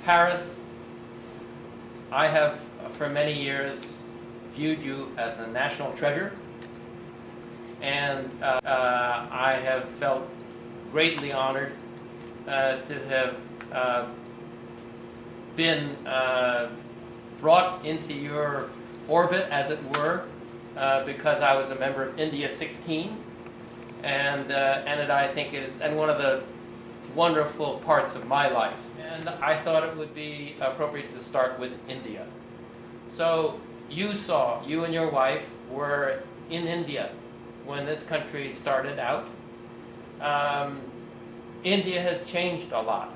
Harris, I have for many years viewed you as a national treasure, and I have felt greatly honored to have been brought into your orbit, as it were, because I was a member of India 16, and I think it is one of the wonderful parts of my life. And I thought it would be appropriate to start with India. So you and your wife were in India when this country started out. India has changed a lot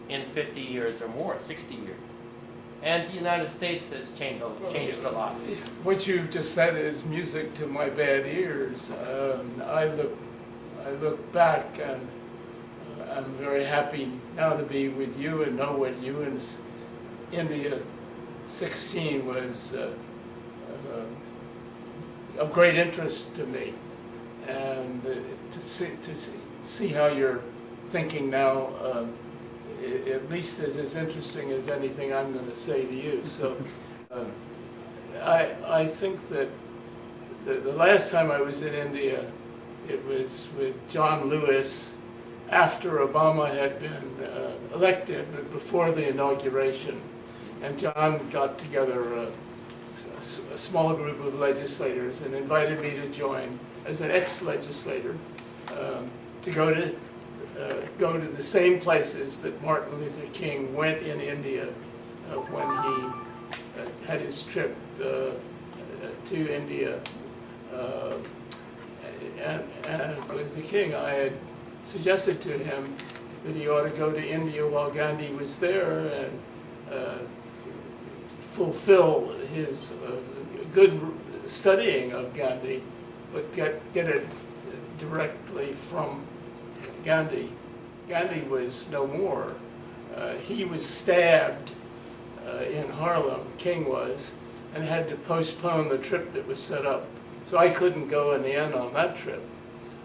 in 50 years or more, 60 years. And the United States has changed a lot. What you've just said is music to my bad ears. I look back, and I'm very happy now to be with you and know what you and India 16 was of great interest to me, and to see how you're thinking now, at least is as interesting as anything I'm going to say to you. So I think that the last time I was in India, it was with John Lewis, after Obama had been elected, but before the inauguration. And John got together a small group of legislators and invited me to join as an ex-legislator to go to the same places that Martin Luther King went in India when he had his trip to India. And Luther King, I had suggested to him that he ought to go to India while Ghandi was there and fulfill his good studying of Ghandi, but get it directly from Ghandi. Ghandi was no more. He was stabbed in Harlem, King was, and had to postpone the trip that was set up. So I couldn't go in the end on that trip.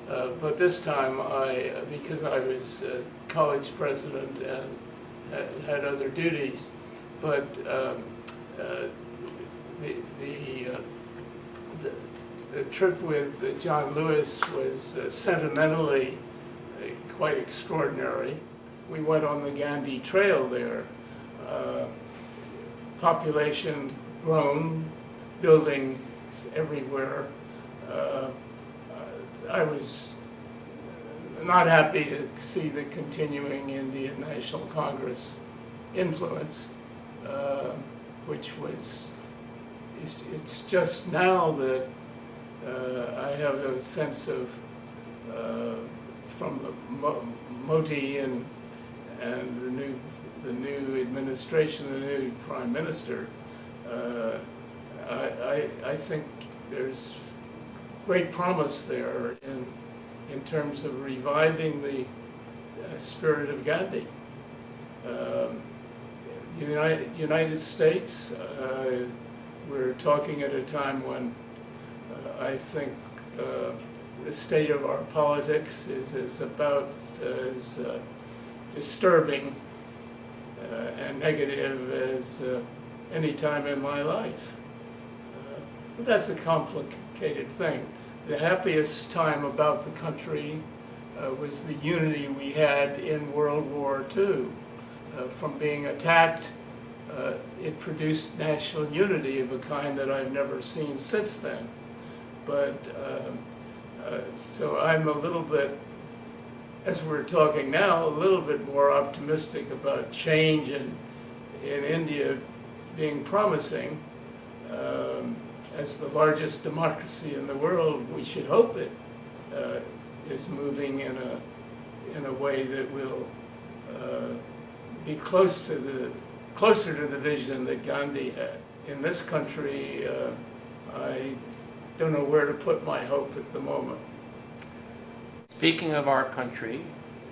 But this time, because I was college president and had other duties, but the trip with John Lewis was sentimentally quite extraordinary. We went on the Ghandi Trail there. Population grown, buildings everywhere. I was not happy to see the continuing Indian National Congress influence, which was, it's just now that I have a sense of, from the Modi and the new administration, the new prime minister, I think there's great promise there in terms of reviving the spirit of Ghandi. The United States, we're talking at a time when I think the state of our politics is about as disturbing and negative as any time in my life. But that's a complicated thing. The happiest time about the country was the unity we had in World War II. From being attacked, it produced national unity of a kind that I've never seen since then. But so I'm a little bit, as we're talking now, a little bit more optimistic about change in India being promising. As the largest democracy in the world, we should hope it is moving in a way that will be closer to the vision that Ghandi had. In this country, I don't know where to put my hope at the moment. Speaking of our country,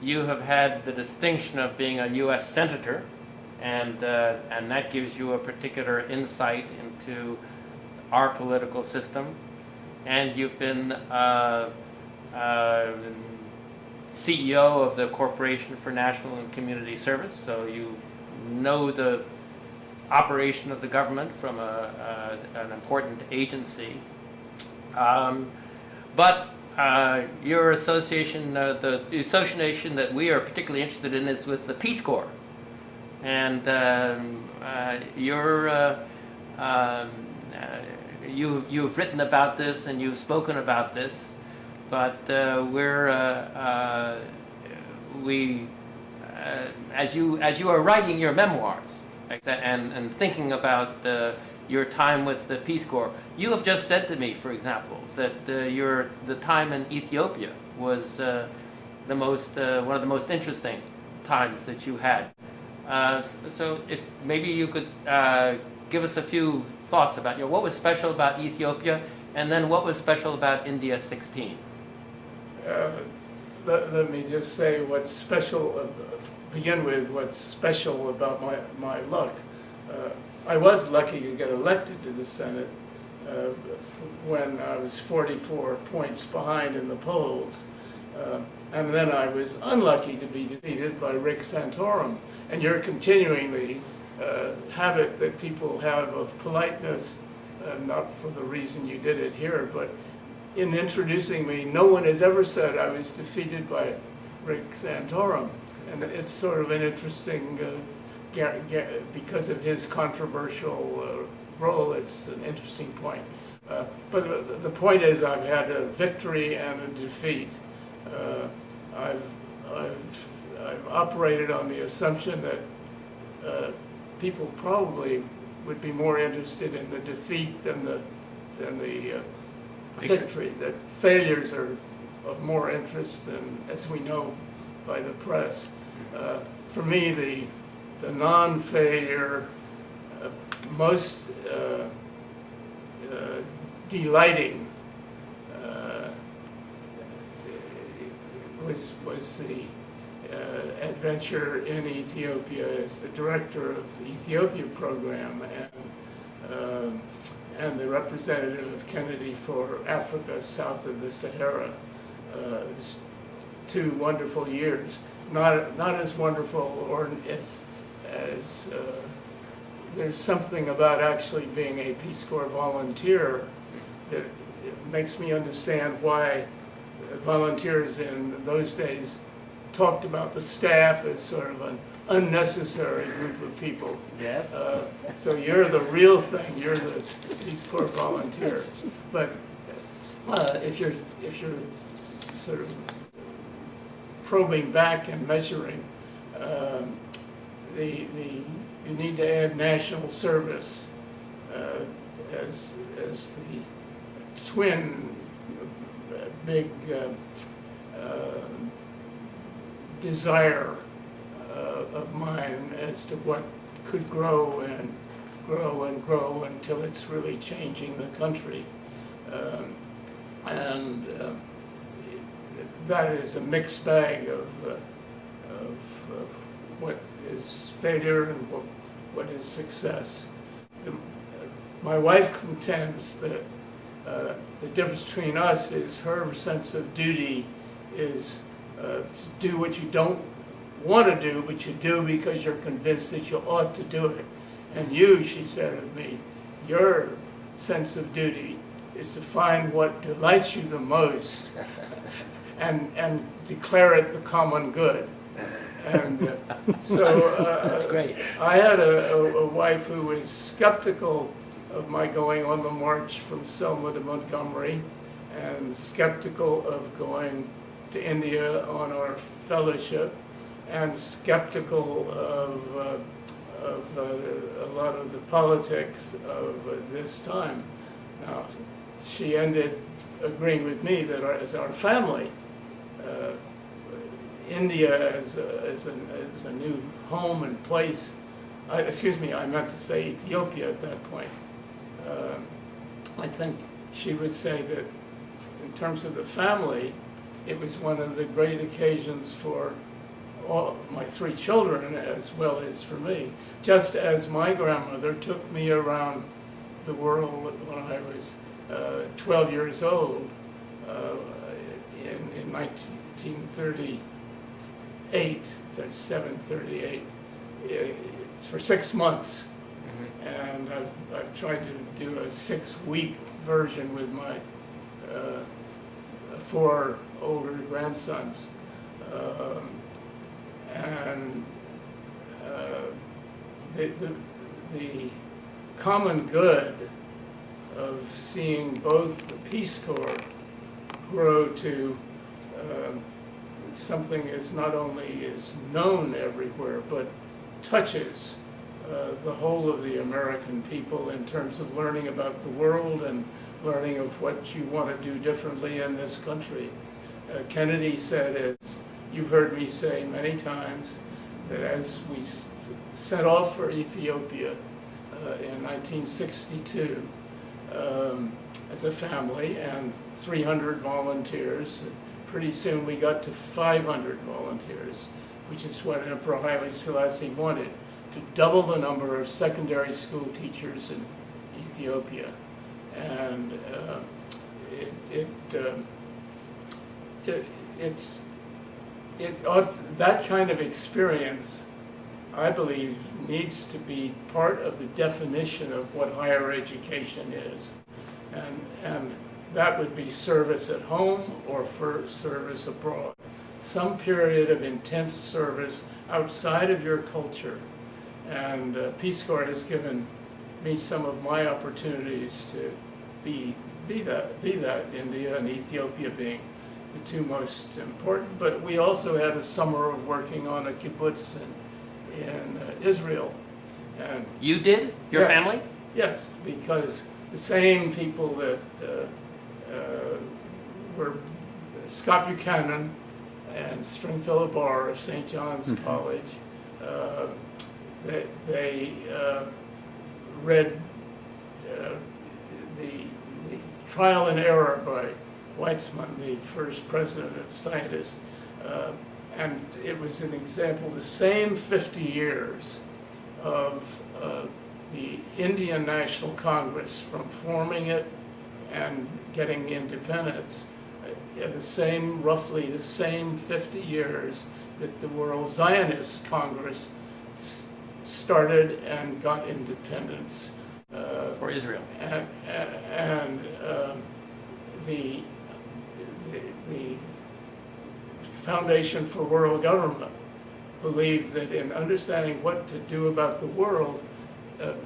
you have had the distinction of being a U.S. Senator, and that gives you a particular insight into our political system. And you've been CEO of the Corporation for National and Community Service, so you know the operation of the government from an important agency. But your association, the association that we are particularly interested in is with the Peace Corps. And you've written about this and you've spoken about this, but as you are writing your memoirs and thinking about your time with the Peace Corps, you have just said to me, for example, that the time in Ethiopia was one of the most interesting times that you had. So if maybe you could give us a few thoughts about what was special about Ethiopia, and then what was special about India 16. Let me just say what's special. Begin with what's special about my luck. I was lucky to get elected to the Senate when I was 44 points behind in the polls. And then I was unlucky to be defeated by Rick Santorum. And you're continuing the habit that people have of politeness, not for the reason you did it here, but in introducing me, no one has ever said I was defeated by Rick Santorum. And it's sort of an interesting, because of his controversial role, it's an interesting point. But the point is I've had a victory and a defeat. I've operated on the assumption that people probably would be more interested in the defeat than the victory, that failures are of more interest than, as we know by the press. For me, the non-failure, most delighting was the adventure in Ethiopia as the director of the Ethiopia program and the representative of Kennedy for Africa south of the Sahara. It was 2 wonderful years. Not as wonderful or as there's something about actually being a Peace Corps volunteer that makes me understand why volunteers in those days talked about the staff as sort of an unnecessary group of people. Yes. So you're the real thing. You're the Peace Corps volunteer. But if you're sort of probing back and measuring, you need to add national service as the twin big desire of mine as to what could grow and grow and grow until it's really changing the country. And that is a mixed bag of what is failure and what is success. My wife contends that the difference between us is her sense of duty is to do what you don't want to do, but you do because you're convinced that you ought to do it. And you, she said of me, your sense of duty is to find what delights you the most and declare it the common good. And so That's great. I had a wife who was skeptical of my going on the march from Selma to Montgomery and skeptical of going to India on our fellowship and skeptical of a lot of the politics of this time. Now, she ended agreeing with me that as our family, India as a new home and place, excuse me, I meant to say Ethiopia at that point. I think she would say that in terms of the family, it was one of the great occasions for all my 3 children as well as for me. Just as my grandmother took me around the world when I was 12 years old in 1938, 37, 38, for 6 months. And I've tried to do a 6-week version with my 4 older grandsons. And the common good of seeing both the Peace Corps grow to something is not only is known everywhere, but touches the whole of the American people in terms of learning about the world and learning of what you want to do differently in this country. Kennedy said, as you've heard me say many times, that as we set off for Ethiopia in 1962 as a family and 300 volunteers, pretty soon we got to 500 volunteers, which is what Emperor Haile Selassie wanted, to double the number of secondary school teachers in Ethiopia. And that kind of experience, I believe, needs to be part of the definition of what higher education is. And that would be service at home or for service abroad. Some period of intense service outside of your culture. And Peace Corps has given me some of my opportunities to be that, India and Ethiopia being the 2 most important. But we also had a summer of working on a kibbutz in Israel. And You did? Your yes, family? Yes, because the same people that were Scott Buchanan and Stringfellow Barr of St. John's College, they read the Trial and Error by Weizmann, the first president of scientists, and it was an example, the same 50 years of the Indian National Congress, from forming it and getting independence, roughly the same 50 years that the World Zionist Congress started and got independence. For Israel. And the Foundation for World Government believed that in understanding what to do about the world,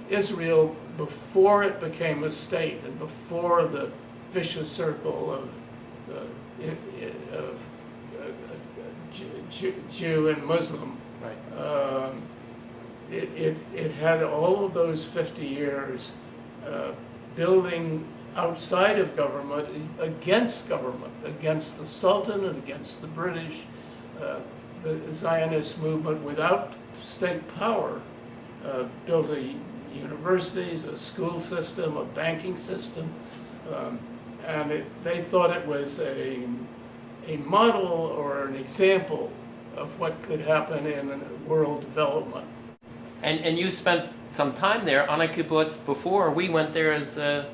Israel, before it became a state and before the vicious circle of Jew and Muslim, Right. It had all of those 50 years building outside of government, against the Sultan and against the British. The Zionist movement, without state power, built universities, a school system, a banking system, and they thought it was a model or an example of what could happen in world development. And you spent some time there on a kibbutz before we went there as in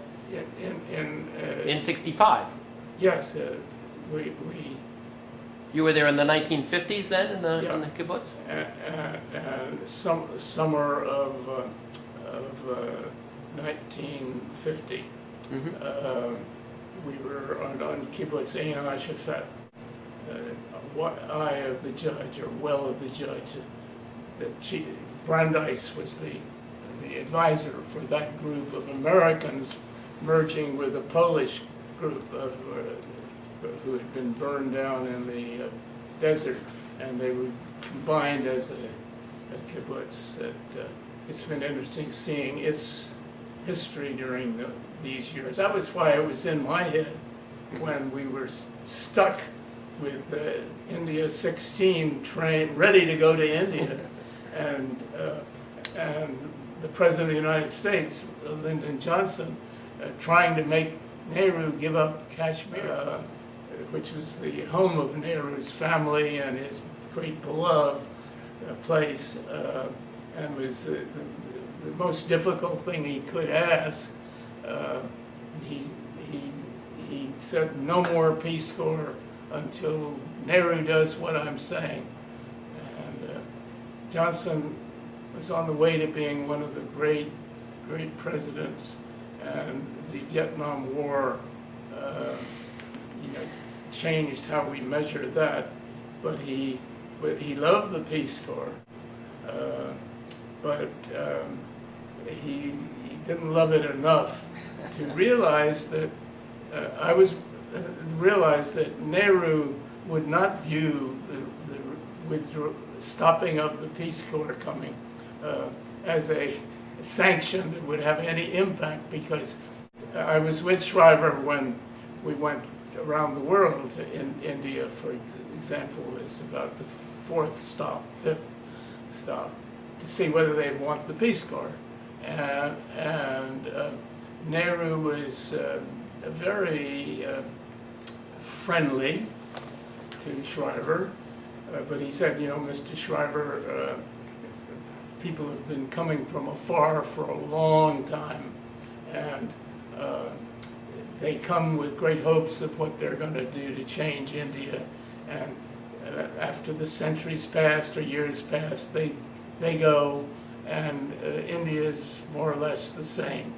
65. Yes, we You were there in the 1950s then in the kibbutz? Summer of 1950. We were on kibbutz Ein HaShafet, eye of the judge, or well of the judge. Brandeis was the advisor for that group of Americans merging with a Polish group who had been burned down in the desert, and they were combined as a kibbutz. It's been interesting seeing its history during these years. That was why it was in my head when we were stuck with India 16 train ready to go to India, and the President of the United States, Lyndon Johnson, trying to make Nehru give up Kashmir, which was the home of Nehru's family and his great beloved place, and was the most difficult thing he could ask. He said, no more Peace Corps until Nehru does what I'm saying. And Johnson was on the way to being one of the great presidents, and the Vietnam War changed how we measure that. But he loved the Peace Corps, but he didn't love it enough to realize that that Nehru would not view the stopping of the Peace Corps coming as a sanction that would have any impact, because I was with Shriver when we went around the world. In India, for example, is about the fifth stop, to see whether they want the Peace Corps. And Nehru was very friendly to Shriver, but he said, Mr. Shriver, people have been coming from afar for a long time, and they come with great hopes of what they're going to do to change India, and after the centuries passed or years passed, they go, and India is more or less the same.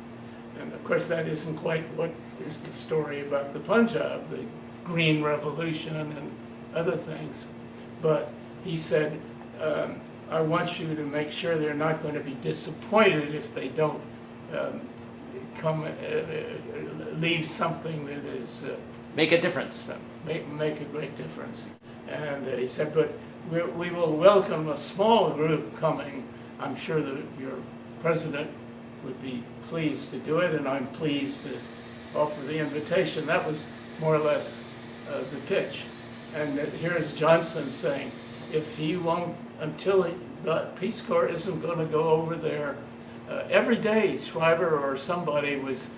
And of course that isn't quite what is the story about the Punjab, the Green Revolution and other things. But he said, I want you to make sure they're not going to be disappointed if they don't leave something that is make a difference. Make a great difference. And he said, but we will welcome a small group coming. I'm sure that your president would be pleased to do it, and I'm pleased to offer the invitation. That was more or less the pitch. And here's Johnson saying, if he won't, until the Peace Corps isn't going to go over there, every day Shriver or somebody was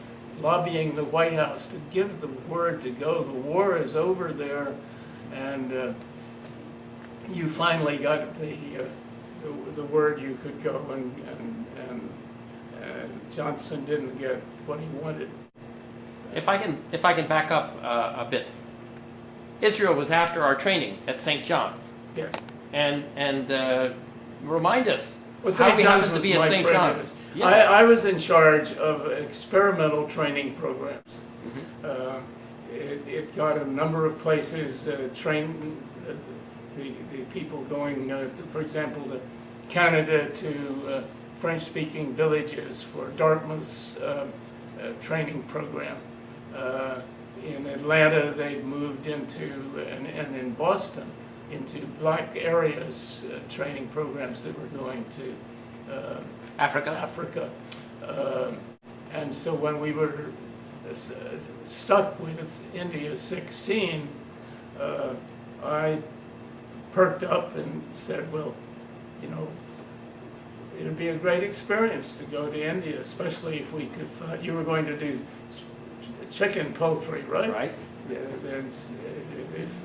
lobbying the White House to give the word to go. The war is over there, and you finally got the word you could go, and Johnson didn't get what he wanted. If I can back up a bit, Israel was after our training at St. John's. Yes. And remind us Well, how St. we John's happened to was be at my St. prejudice. John's. Yes. I was in charge of experimental training programs. It got a number of places, trained the people going, for example, to Canada, to French-speaking villages for Dartmouth's training program. In Atlanta, they moved into, and in Boston, into black areas training programs that were going to Africa. And so when we were stuck with India 16, I perked up and said, well, it'd be a great experience to go to India, especially if we could find, you were going to do chicken poultry, right? Right.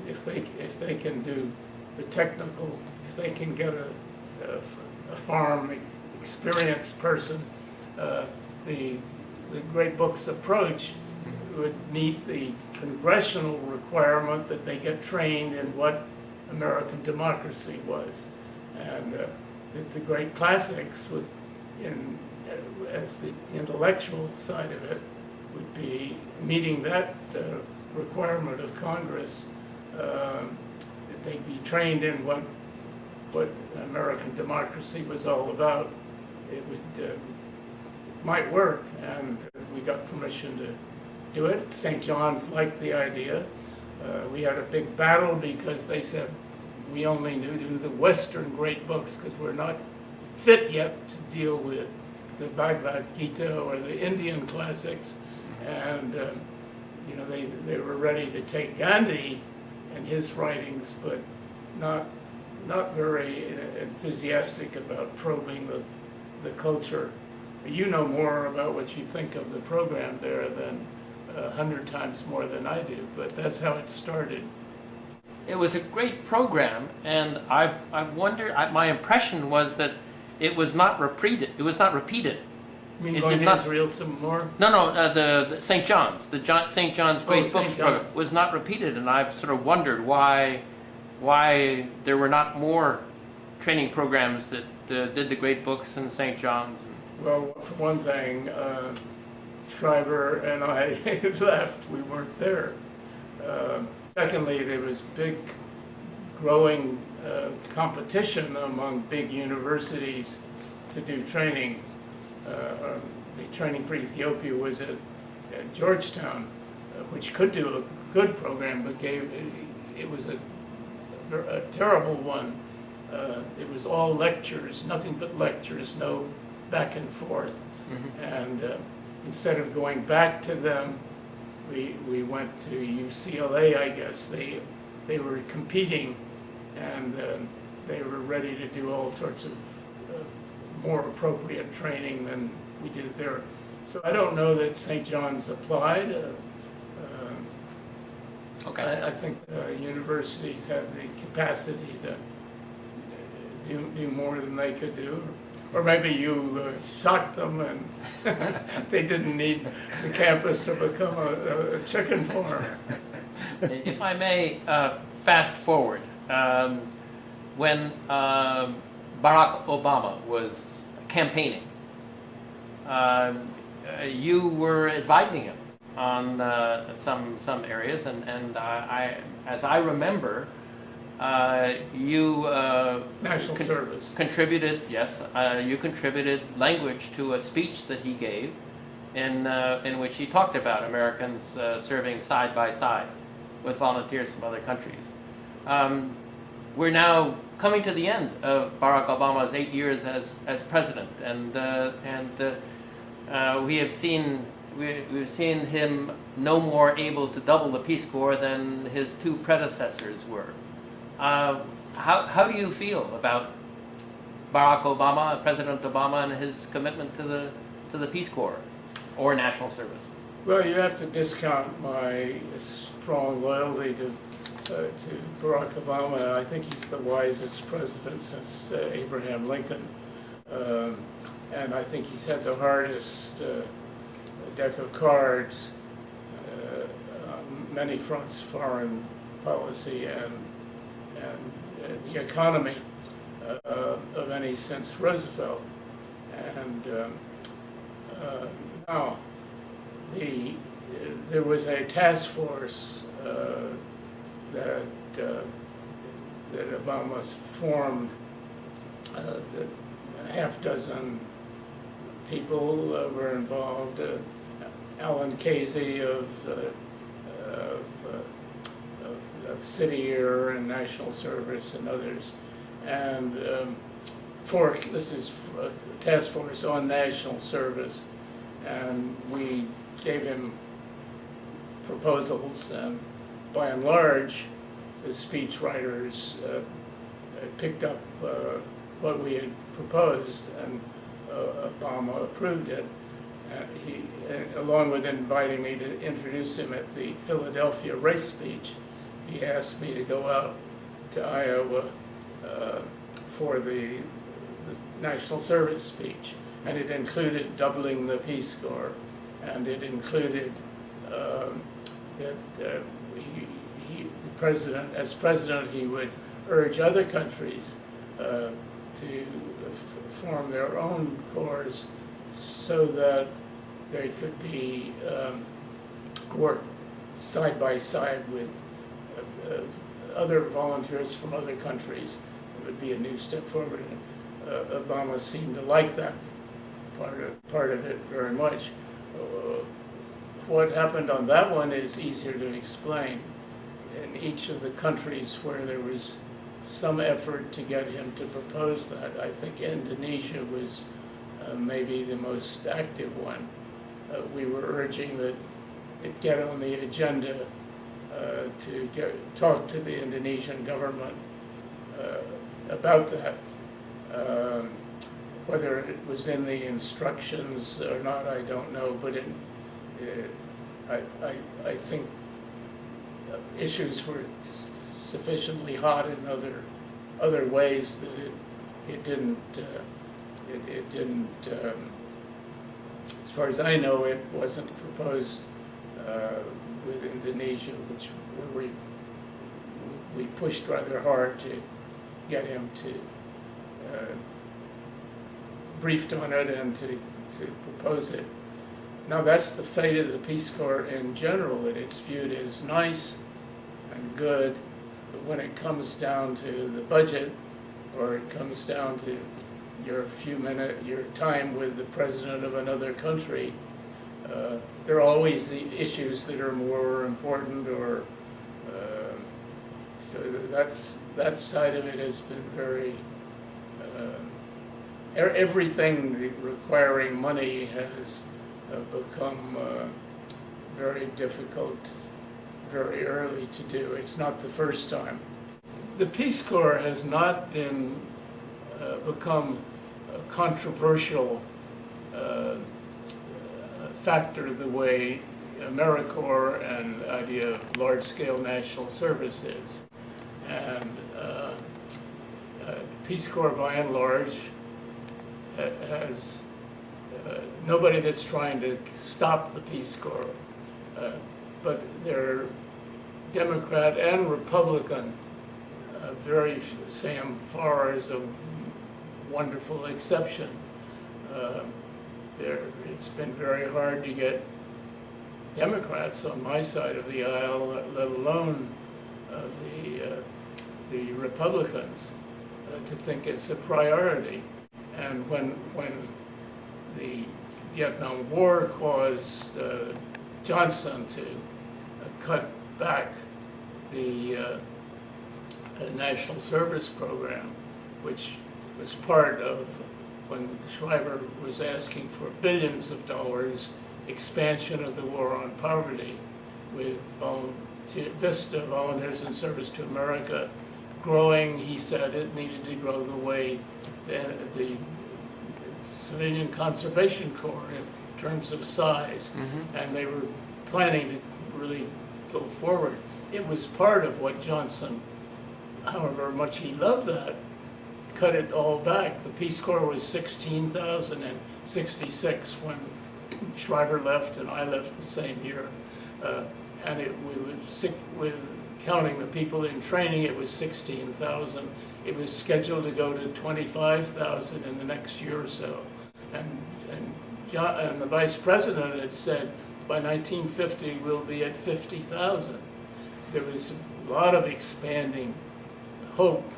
If they can do the technical, if they can get a farm experienced person, the Great Book's approach would meet the congressional requirement that they get trained in what American democracy was, and that the great classics would, as the intellectual side of it, would be meeting that requirement of Congress. That they'd be trained in what American democracy was all about. It would might work, and we got permission to do it. St. John's liked the idea. We had a big battle because they said we only do the Western great books because we're not fit yet to deal with the Bhagavad Gita or the Indian classics. And they were ready to take Ghandi and his writings, but not very enthusiastic about probing the culture. You know more about what you think of the program there than 100 times more than I do, but that's how it started. it was a great program, and I've wondered. My impression was that it was not repeated. It was not repeated. You mean It going did to not- Israel some more? No, the St. John's, St. John's Great St. Books program John's. was not repeated, and I've sort of wondered why there were not more training programs that did the Great Books in St. John's. Well, for one thing, Shriver and I left. We weren't there. Secondly, there was big growing competition among big universities to do training. The training for Ethiopia was at Georgetown, which could do a good program, but it was a terrible one. It was all lectures, nothing but lectures, no back and forth. And instead of going back to them, we went to UCLA, I guess. They were competing, and they were ready to do all sorts of more appropriate training than we did there. So I don't know that St. John's applied. Okay. I think universities have the capacity to do more than they could do. Or maybe you shocked them and they didn't need the campus to become a chicken farm. If I may fast forward, when Barack Obama was campaigning, you were advising him on some areas, and as I remember, you National service. contributed. Yes, you contributed language to a speech that he gave, in which he talked about Americans serving side by side with volunteers from other countries. We're now coming to the end of Barack Obama's 8 years as president, and we've seen him no more able to double the Peace Corps than his two predecessors were. How do you feel about Barack Obama, President Obama, and his commitment to the Peace Corps or national service? Well, you have to discount my strong loyalty to Barack Obama. I think he's the wisest president since Abraham Lincoln. And I think he's had the hardest deck of cards on many fronts, foreign policy and the economy, of any since Roosevelt. And now there was a task force that Obama formed. A half dozen people were involved. Alan Casey of City Year and National Service and others, and this is a task force on national service, and we gave him proposals, and by and large, the speech writers picked up what we had proposed, and Obama approved it. He, along with inviting me to introduce him at the Philadelphia race speech, he asked me to go out to Iowa for the national service speech, and it included doubling the Peace Corps, and it included that the president, as president, he would urge other countries to form their own corps so that they could be work side by side with other volunteers from other countries. It would be a new step forward. Obama seemed to like that part of it very much. What happened on that one is easier to explain. In each of the countries where there was some effort to get him to propose that, I think Indonesia was maybe the most active one. We were urging that it get on the agenda to talk to the Indonesian government about that. Whether it was in the instructions or not, I don't know, but I think issues were sufficiently hot in other ways that it didn't, as far as I know, it wasn't proposed with Indonesia, where we pushed rather hard to get him to briefed on it and to propose it. Now that's the fate of the Peace Corps in general, that it's viewed as nice and good, but when it comes down to the budget, or it comes down to your time with the president of another country, there are always the issues that are more important, or so that side of it has been very. Everything requiring money has become very difficult very early to do. It's not the first time. The Peace Corps has not become a controversial factor the way AmeriCorps and the idea of large-scale national service is. And Peace Corps, by and large, has nobody that's trying to stop the Peace Corps, but they're Democrat and Republican. Sam Farr is a wonderful exception. It's been very hard to get Democrats on my side of the aisle, let alone the Republicans, to think it's a priority. And when the Vietnam War caused Johnson to cut back the National Service Program, which was part of when Shriver was asking for billions of dollars expansion of the War on Poverty, with VISTA, Volunteers in Service to America, growing. He said it needed to grow the way the Civilian Conservation Corps in terms of size, and they were planning to really go forward. It was part of what Johnson, however much he loved that, cut it all back. The Peace Corps was 16,000 in '66 when Shriver left and I left the same year, and we were sick with counting the people in training. It was 16,000. It was scheduled to go to 25,000 in the next year or so, and the vice president had said by 1950 we'll be at 50,000. There was a lot of expanding hope,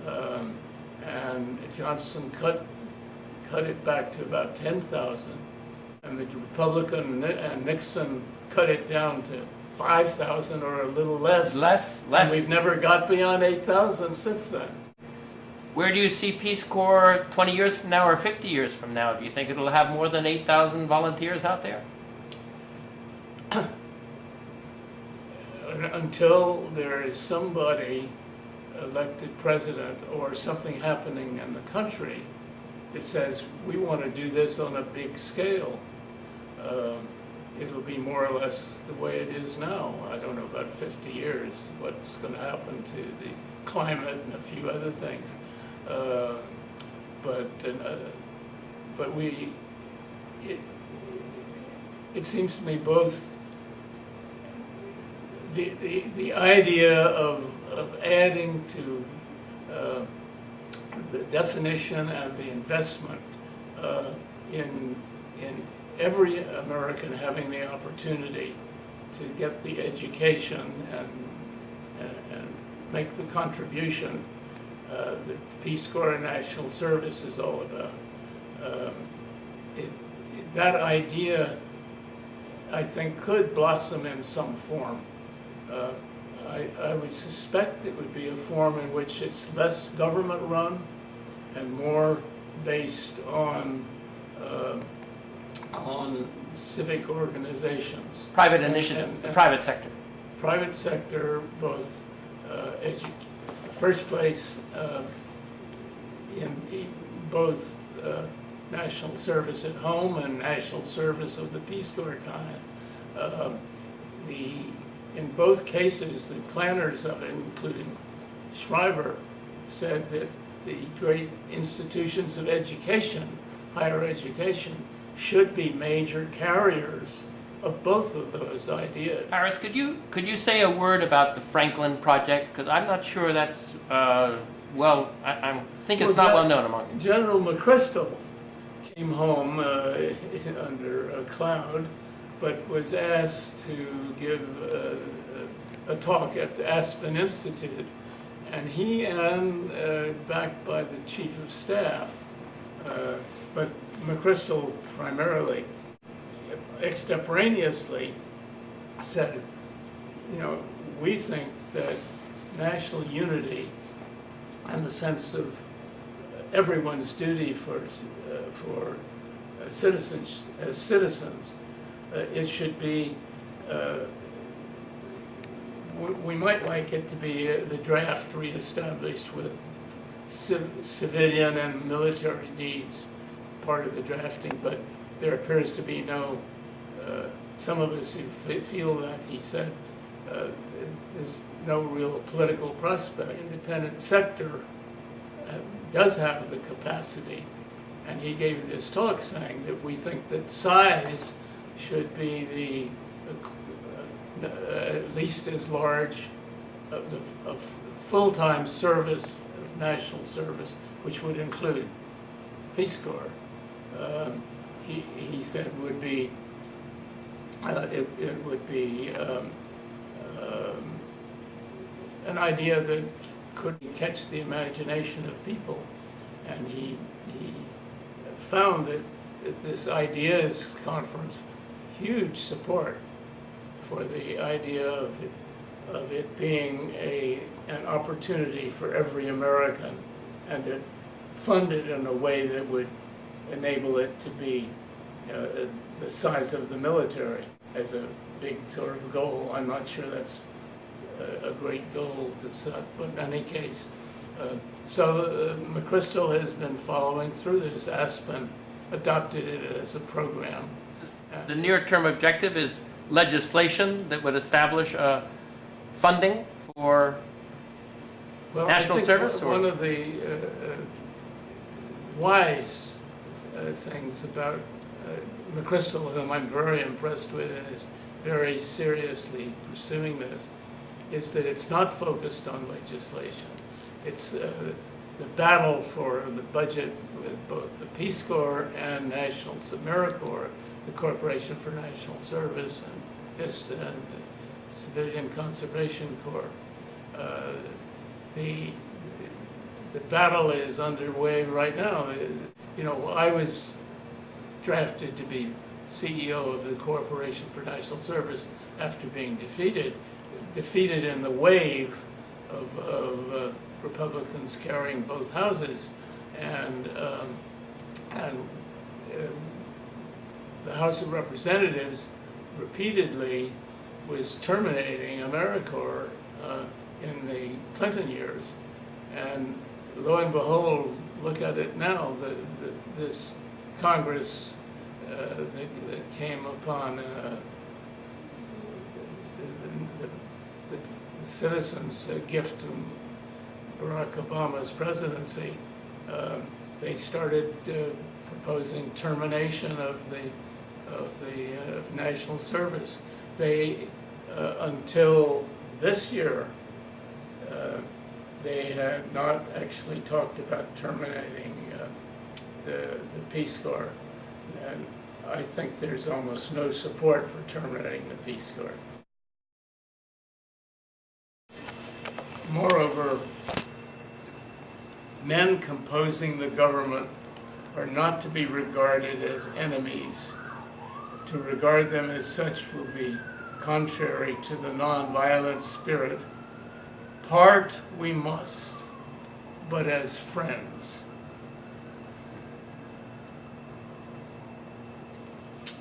and Johnson cut it back to about 10,000, and the Republican and Nixon cut it down to 5,000 or a little less. Less. And we've never got beyond 8,000 since then. Where do you see Peace Corps 20 years from now or 50 years from now? Do you think it'll have more than 8,000 volunteers out there? Until there is somebody elected president or something happening in the country that says we want to do this on a big scale, it'll be more or less the way it is now. I don't know about 50 years what's going to happen to the climate and a few other things, but it seems to me both the idea of adding to the definition and the investment in every American having the opportunity to get the education and make the contribution that the Peace Corps and National Service is all about. That idea, I think, could blossom in some form. I would suspect it would be a form in which it's less government run and more based on civic organizations. Private initiative, the private sector. Private sector, both first place in both national service at home and national service of the Peace Corps kind. in both cases, the planners of it, including Shriver, said that the great institutions of education, higher education, should be major carriers of both of those ideas. Harris, could you say a word about the Franklin Project? Because I'm not sure that's, I think it's not well known among you. General McChrystal came home under a cloud, but was asked to give a talk at the Aspen Institute, and he and backed by the Chief of Staff, but McChrystal primarily, extemporaneously said, you know, we think that national unity and the sense of everyone's duty for citizens as citizens, it should be, we might like it to be the draft reestablished with civilian and military needs part of the drafting, but there appears to be no, some of us who feel that, he said, there's no real political prospect. Independent sector does have the capacity, and he gave this talk saying that we think that size should be at least as large of full-time service, of national service, which would include Peace Corps. He said would be it would be an idea that could catch the imagination of people, and he found that at this ideas conference huge support for the idea of it being an opportunity for every American, and to fund it in a way that would enable it to be the size of the military as a big sort of goal. I'm not sure that's a great goal to set, but in any case, so McChrystal has been following through this. Aspen adopted it as a program. The near-term objective is legislation that would establish funding for national service? One of the wise things about McChrystal, whom I'm very impressed with and is very seriously pursuing this, is that it's not focused on legislation. It's the battle for the budget with both the Peace Corps and National AmeriCorps, the Corporation for National Service, and VISTA, and the Civilian Conservation Corps. The battle is underway right now. You know, I was drafted to be CEO of the Corporation for National Service after being defeated in the wave of Republicans carrying both houses, and the House of Representatives repeatedly was terminating AmeriCorps in the Clinton years, and lo and behold, look at it now. This Congress that came upon the citizens' gift to Barack Obama's presidency, they started proposing termination of national service. They until this year, they had not actually talked about terminating the Peace Corps, and I think there's almost no support for terminating the Peace Corps. Moreover, men composing the government are not to be regarded as enemies. To regard them as such will be contrary to the nonviolent spirit. Part we must, but as friends.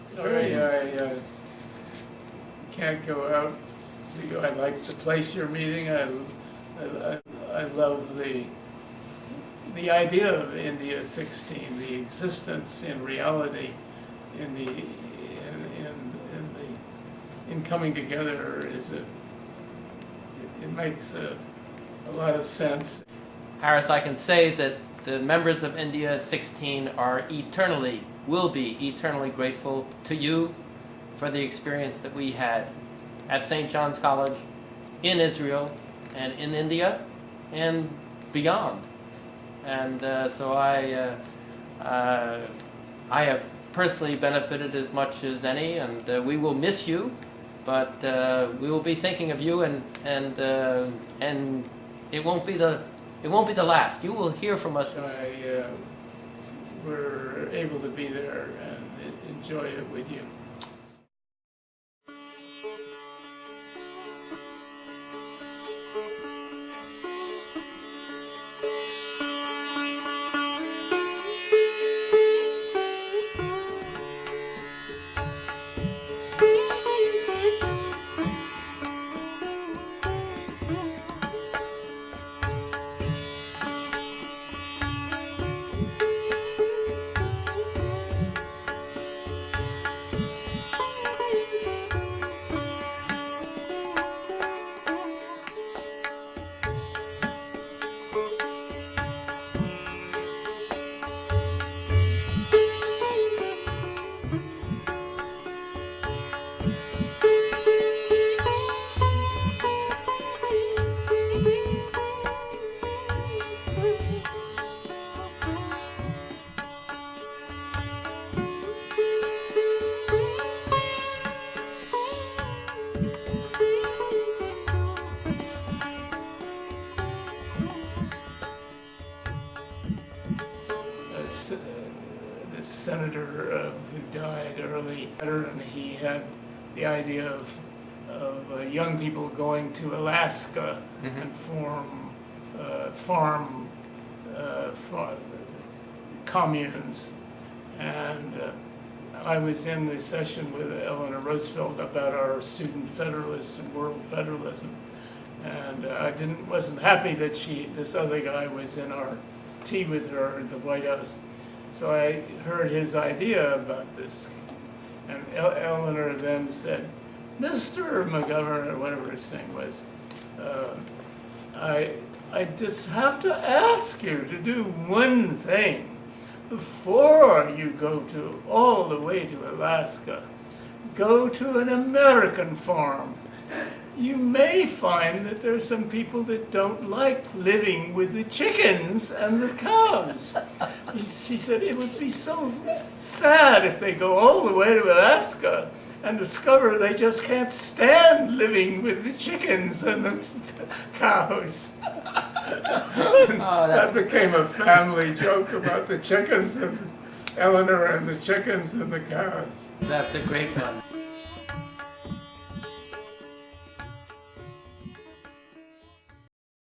Sorry, I can't go out to you. I like the place you're meeting. I love the idea of India 16, the existence in reality, in coming together is it makes a lot of sense. Harris, I can say that the members of India 16 will be eternally grateful to you for the experience that we had at St. John's College, in Israel, and in India, and beyond. And so I have personally benefited as much as any, and we will miss you, but we will be thinking of you, and it won't be the last. You will hear from us. We're able to be there and enjoy it with you. The senator who died early, and he had the idea of young people going to Alaska and farm communes. And I was in the session with Eleanor Roosevelt about our student federalist and world federalism, and I wasn't happy that this other guy was in our tea with her at the White House. So I heard his idea about this, and Eleanor then said, "Mr. McGovern," or whatever his name was, I just have to ask you to do one thing before you go all the way to Alaska. Go to an American farm. You may find that there's some people that don't like living with the chickens and the cows." She said it would be so sad if they go all the way to Alaska and discover they just can't stand living with the chickens and the cows. That became a family joke about the chickens and Eleanor and the chickens and the cows. That's a great one.